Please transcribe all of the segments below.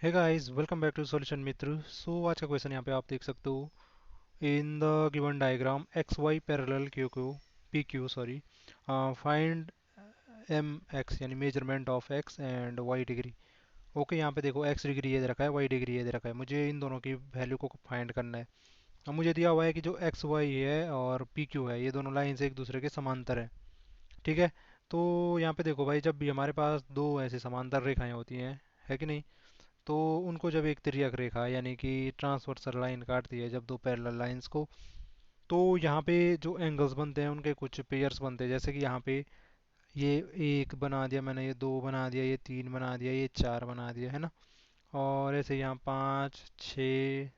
Hey guys, welcome back to solution Mitra. आज का question यहाँ पे आप देख सकते हो। In the given diagram X Y parallel Q Q P Q sorry, find M X यानी measurement of X and Y degree. Okay, यहाँ पे देखो एक्स डिग्री ये दे रखा है, वाई डिग्री ये दे रखा है, मुझे इन दोनों की वैल्यू को फाइंड करना है। अब मुझे दिया हुआ है कि जो एक्स वाई है और पी क्यू है ये दोनों लाइन एक दूसरे के समांतर है। ठीक है। तो यहाँ पे देखो भाई, जब भी हमारे पास दो ऐसे समांतर रेखाएं होती हैं, है कि नहीं, तो उनको जब एक तिर्यक रेखा यानी कि ट्रांसवर्सल लाइन काटती है जब दो पैरेलल लाइंस को, तो यहाँ पे जो एंगल्स बनते हैं उनके कुछ पेयर्स बनते हैं। जैसे कि यहाँ पे ये एक बना दिया मैंने, ये दो बना दिया, ये तीन बना दिया, ये चार बना दिया, है ना। और ऐसे यहाँ पाँच छः,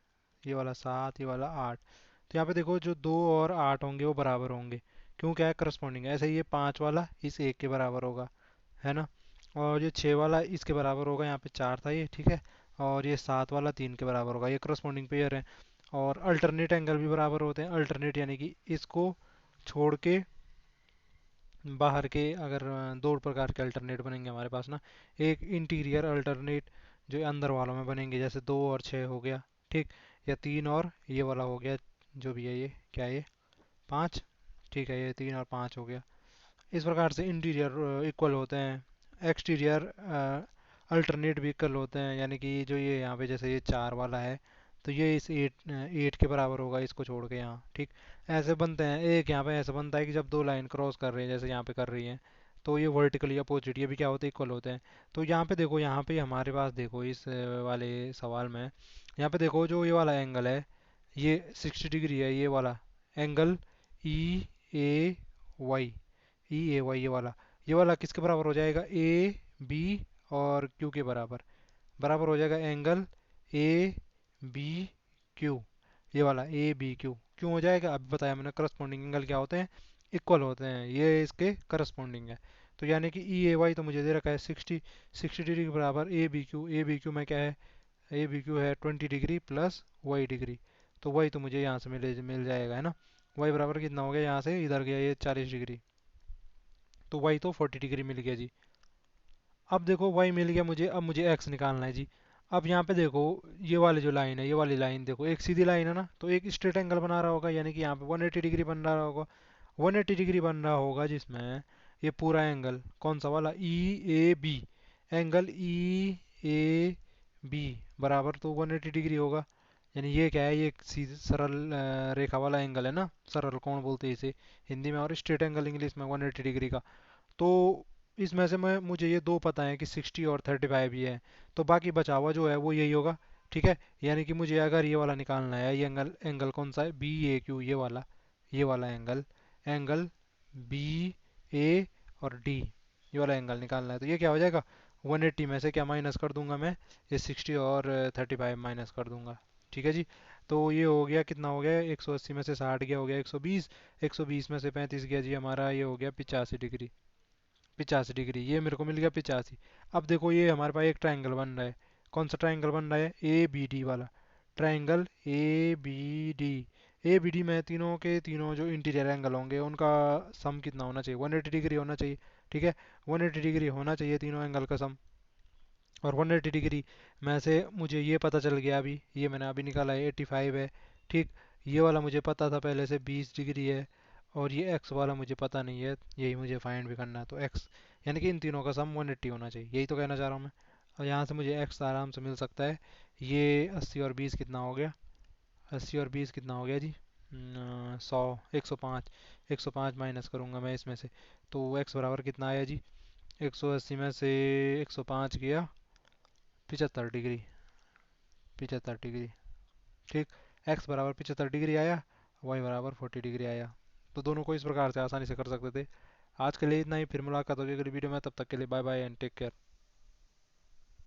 ये वाला सात, ये वाला आठ। तो यहाँ पे देखो जो दो और आठ होंगे वो बराबर होंगे, क्यों, क्या है, करस्पॉन्डिंग है। ऐसे ही ये पाँच वाला इस एक के बराबर होगा, है ना। और ये छः वाला इसके बराबर होगा, यहाँ पे चार था ये, ठीक है। और ये सात वाला तीन के बराबर होगा, ये करस्पॉन्डिंग पेयर है। और अल्टरनेट एंगल भी बराबर होते हैं। अल्टरनेट यानी कि इसको छोड़ के बाहर के, अगर दो प्रकार के अल्टरनेट बनेंगे हमारे पास ना। एक इंटीरियर अल्टरनेट जो अंदर वालों में बनेंगे, जैसे दो और छः हो गया, ठीक। या तीन और ये वाला हो गया, जो भी है ये क्या है, ये पाँच, ठीक है, ये तीन और पाँच हो गया। इस प्रकार से इंटीरियर इक्वल होते हैं, एक्सटीरियर अल्टरनेट भी इक्वल होते हैं। यानी कि जो ये यहाँ पे जैसे ये चार वाला है, तो ये इस एट एट के बराबर होगा इसको छोड़ के यहाँ, ठीक। ऐसे बनते हैं। एक यहाँ पे ऐसे बनता है कि जब दो लाइन क्रॉस कर रही हैं, जैसे यहाँ पे कर रही हैं, तो ये वर्टिकली अपोजिट ये भी क्या होते हैं, इक्वल होते हैं। तो यहाँ पे देखो, यहाँ पे हमारे पास देखो इस वाले सवाल में, यहाँ पे देखो जो ये वाला एंगल है ये 60 डिग्री है, ये वाला एंगल ई ए वाई, ई ए वाई, ये वाला किसके बराबर हो जाएगा, ए बी और क्यू के बराबर। बराबर हो जाएगा एंगल ए बी क्यू, ये वाला ए बी क्यू क्यों हो जाएगा, अभी बताया मैंने। करस्पॉन्डिंग एंगल क्या होते हैं, इक्वल होते हैं, ये इसके करस्पॉन्डिंग है। तो यानी कि ई ए वाई तो मुझे दे रखा है 60 डिग्री के बराबर ए बी क्यू में क्या है, ए बी क्यू है 20 डिग्री प्लस वाई डिग्री। तो वाई तो मुझे यहाँ से मिल जाएगा, है ना। वाई बराबर कितना हो गया, यहाँ से इधर गया ये 40 डिग्री, तो वाई तो 40 डिग्री मिल गया जी। अब देखो वाई मिल गया मुझे, अब मुझे एक्स निकालना है जी। अब यहाँ पे देखो, ये वाली जो लाइन है, ये वाली लाइन देखो एक सीधी लाइन है ना, तो एक स्ट्रेट एंगल बना रहा होगा, यानी कि यहाँ पे 180 डिग्री बन रहा होगा। 180 डिग्री बन रहा होगा जिसमें ये पूरा एंगल कौन सा वाला, E A B, angle E A B बराबर तो 180 डिग्री होगा। यानी ये क्या है, ये एक सीधी सरल रेखा वाला एंगल है ना, सरल कोण बोलते हैं इसे हिंदी में, और स्ट्रेट एंगल इंग्लिश में 180 डिग्री का। तो इसमें से मैं मुझे ये दो पता है कि 60 और 35 ही है, तो बाकी बचा हुआ जो है वो यही होगा, ठीक है। यानी कि मुझे अगर ये वाला निकालना है, ये एंगल एंगल कौन सा है, बी ए क्यू, ये वाला एंगल, एंगल बी ए और डी, ये वाला एंगल निकालना है, तो ये क्या हो जाएगा, 180 में से क्या माइनस कर दूंगा मैं, ये 60 और 35 माइनस कर दूंगा, ठीक है जी। तो ये हो गया, कितना हो गया, 180 में से 60 गया, हो गया 120, 120 में से 35 गया जी, हमारा ये हो गया 85 डिग्री। 85 डिग्री ये मेरे को मिल गया 85। अब देखो ये हमारे पास एक ट्रायंगल बन रहा है, कौन सा ट्रायंगल बन रहा है, ए बी डी वाला triangle, A B D. A B D में तीनों के तीनों जो इंटीरियर एंगल होंगे उनका सम कितना होना चाहिए, 180 डिग्री होना चाहिए, ठीक है। 180 डिग्री होना चाहिए तीनों एंगल का सम। और 180 डिग्री में से मुझे ये पता चल गया, अभी ये मैंने अभी निकाला है 85 है, ठीक। ये वाला मुझे पता था पहले से 20 डिग्री है, और ये एक्स वाला मुझे पता नहीं है, यही मुझे फाइंड भी करना है। तो एक्स यानी कि इन तीनों का सम 180 होना चाहिए, यही तो कहना चाह रहा हूँ मैं। और यहाँ से मुझे एक्स आराम से मिल सकता है। ये 80 और 20 कितना हो गया, 80 और 20 कितना हो गया जी, 100, 105। 105 माइनस करूँगा मैं इसमें से, तो एक्स बराबर कितना आया जी, 180 में से 105 गया 75 डिग्री, 75 डिग्री, ठीक। एक्स बराबर 75 डिग्री आया, वाई बराबर 40 डिग्री आया। तो दोनों को इस प्रकार से आसानी से कर सकते थे। आज के लिए इतना ही, फिर मुलाकात होगी अगली वीडियो में, तब तक के लिए bye bye and take care.